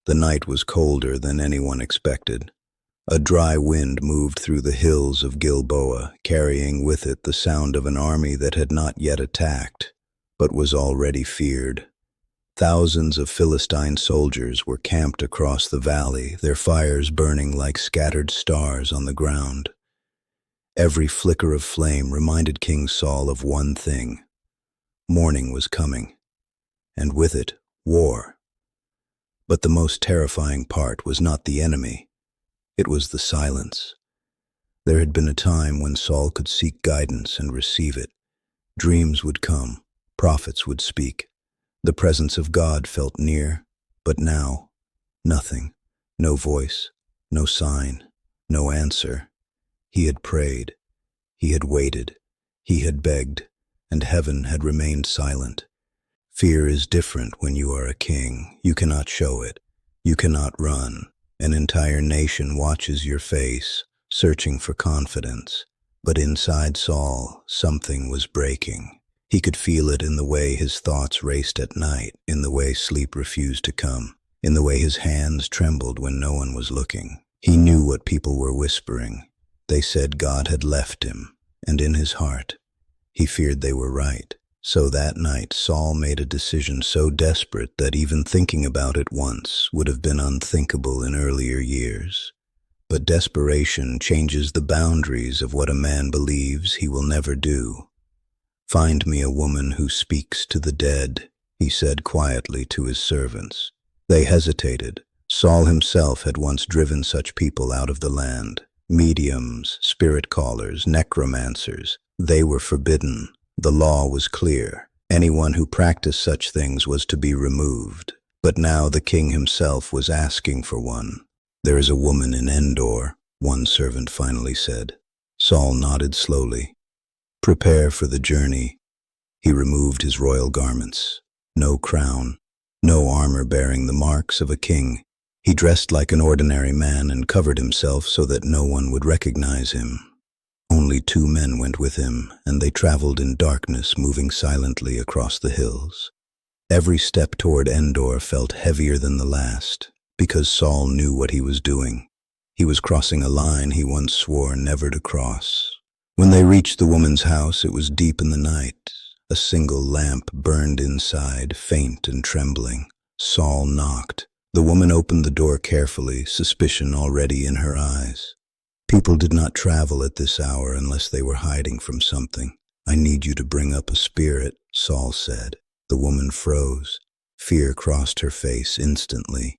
The night was colder than anyone expected. A dry wind moved through the hills of Gilboa, carrying with it the sound of an army that had not yet attacked, but was already feared. Thousands of Philistine soldiers were camped across the valley, their fires burning like scattered stars on the ground. Every flicker of flame reminded King Saul of one thing. Morning was coming, and with it, war. But the most terrifying part was not the enemy. It was the silence. There had been a time when Saul could seek guidance and receive it. Dreams would come, prophets would speak. The presence of God felt near, but now, nothing. No voice, no sign, no answer. He had prayed, he had waited, he had begged, and heaven had remained silent. Fear is different when you are a king. You cannot show it. You cannot run. An entire nation watches your face, searching for confidence. But inside Saul, something was breaking. He could feel it in the way his thoughts raced at night, in the way sleep refused to come, in the way his hands trembled when no one was looking. He knew what people were whispering. They said God had left him, and in his heart, he feared they were right. So that night, Saul made a decision so desperate that even thinking about it once would have been unthinkable in earlier years. But desperation changes the boundaries of what a man believes he will never do. "Find me a woman who speaks to the dead," he said quietly to his servants. They hesitated. Saul himself had once driven such people out of the land. Mediums, spirit callers, necromancers. They were forbidden. The law was clear. Anyone who practiced such things was to be removed. But now the king himself was asking for one. "There is a woman in Endor," one servant finally said. Saul nodded slowly. "Prepare for the journey." He removed his royal garments. No crown, no armor bearing the marks of a king. He dressed like an ordinary man and covered himself so that no one would recognize him. Only 2 men went with him, and they traveled in darkness, moving silently across the hills. Every step toward Endor felt heavier than the last, because Saul knew what he was doing. He was crossing a line he once swore never to cross. When they reached the woman's house, it was deep in the night. A single lamp burned inside, faint and trembling. Saul knocked. The woman opened the door carefully, suspicion already in her eyes. People did not travel at this hour unless they were hiding from something. "I need you to bring up a spirit," Saul said. The woman froze. Fear crossed her face instantly.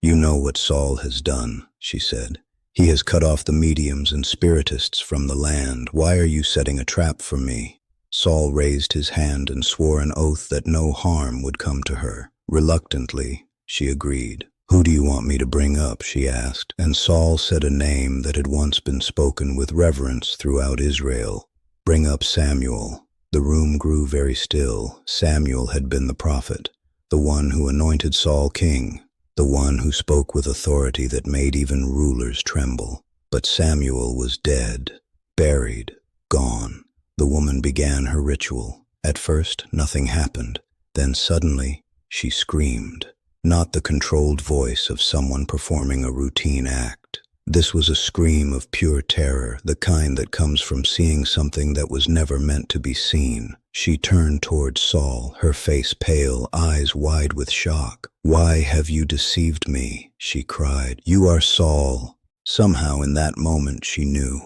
"You know what Saul has done," she said. "He has cut off the mediums and spiritists from the land. Why are you setting a trap for me?" Saul raised his hand and swore an oath that no harm would come to her. Reluctantly, she agreed. "Who do you want me to bring up?" she asked, and Saul said a name that had once been spoken with reverence throughout Israel. "Bring up Samuel." The room grew very still. Samuel had been the prophet, the one who anointed Saul king, the one who spoke with authority that made even rulers tremble. But Samuel was dead, buried, gone. The woman began her ritual. At first, nothing happened. Then suddenly, she screamed. Not the controlled voice of someone performing a routine act. This was a scream of pure terror, the kind that comes from seeing something that was never meant to be seen. She turned toward Saul, her face pale, eyes wide with shock. "Why have you deceived me?" she cried. "You are Saul." Somehow in that moment she knew.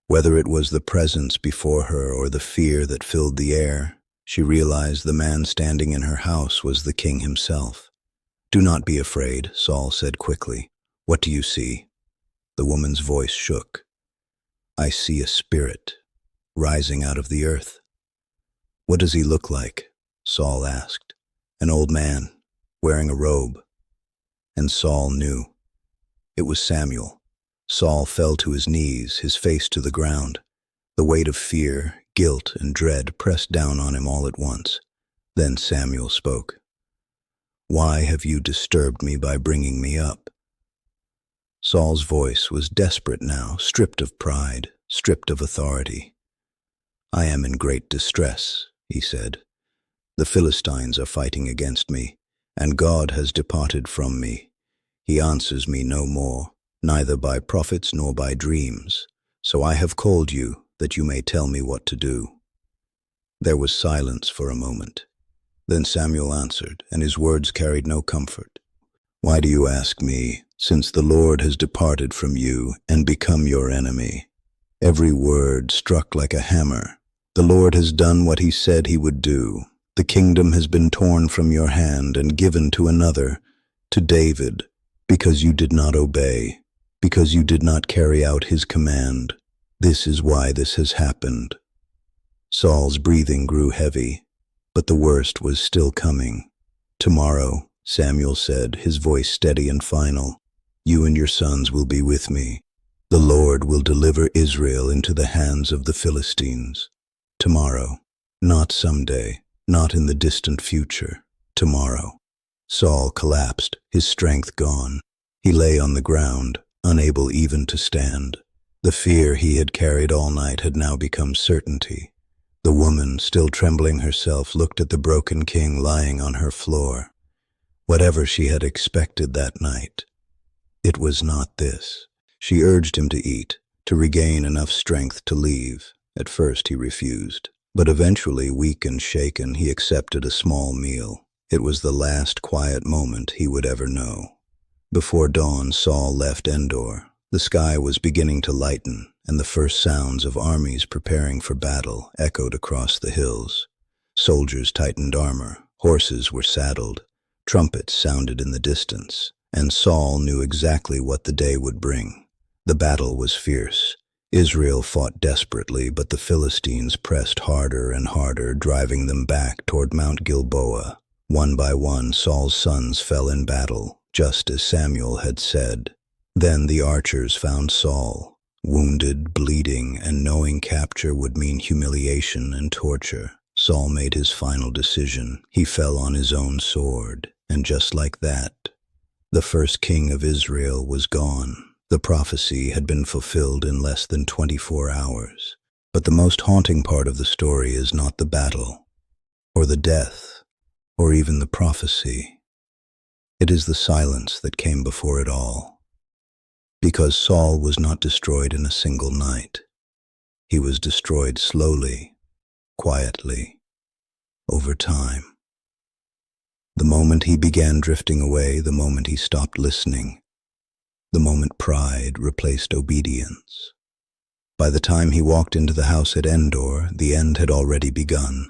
Whether it was the presence before her or the fear that filled the air, she realized the man standing in her house was the king himself. "Do not be afraid," Saul said quickly. "What do you see?" The woman's voice shook. "I see a spirit rising out of the earth." "What does he look like?" Saul asked. "An old man, wearing a robe." And Saul knew. It was Samuel. Saul fell to his knees, his face to the ground. The weight of fear, guilt, and dread pressed down on him all at once. Then Samuel spoke. "Why have you disturbed me by bringing me up?" Saul's voice was desperate now, stripped of pride, stripped of authority. "I am in great distress," he said. "The Philistines are fighting against me, and God has departed from me. He answers me no more, neither by prophets nor by dreams. So I have called you, that you may tell me what to do." There was silence for a moment. Then Samuel answered, and his words carried no comfort. "Why do you ask me, since the Lord has departed from you and become your enemy?" Every word struck like a hammer. "The Lord has done what he said he would do. The kingdom has been torn from your hand and given to another, to David, because you did not obey, because you did not carry out his command. This is why this has happened." Saul's breathing grew heavy, but the worst was still coming. "Tomorrow," Samuel said, his voice steady and final, "you and your sons will be with me. The Lord will deliver Israel into the hands of the Philistines. Tomorrow, not someday, not in the distant future, tomorrow." Saul collapsed, his strength gone. He lay on the ground, unable even to stand. The fear he had carried all night had now become certainty. The woman, still trembling herself, looked at the broken king lying on her floor. Whatever she had expected that night, it was not this. She urged him to eat, to regain enough strength to leave. At first he refused, but eventually, weak and shaken, he accepted a small meal. It was the last quiet moment he would ever know. Before dawn, Saul left Endor. The sky was beginning to lighten, and the first sounds of armies preparing for battle echoed across the hills. Soldiers tightened armor, horses were saddled, trumpets sounded in the distance, and Saul knew exactly what the day would bring. The battle was fierce. Israel fought desperately, but the Philistines pressed harder and harder, driving them back toward Mount Gilboa. One by one, Saul's sons fell in battle, just as Samuel had said. Then the archers found Saul, wounded, bleeding, and knowing capture would mean humiliation and torture. Saul made his final decision. He fell on his own sword, and just like that, the first king of Israel was gone. The prophecy had been fulfilled in less than 24 hours. But the most haunting part of the story is not the battle, or the death, or even the prophecy. It is the silence that came before it all. Because Saul was not destroyed in a single night. He was destroyed slowly, quietly, over time. The moment he began drifting away, the moment he stopped listening, the moment pride replaced obedience. By the time he walked into the house at Endor, the end had already begun.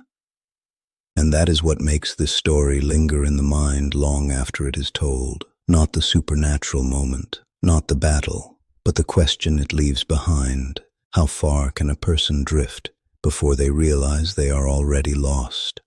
And that is what makes this story linger in the mind long after it is told. Not the supernatural moment, not the battle, but the question it leaves behind. How far can a person drift before they realize they are already lost?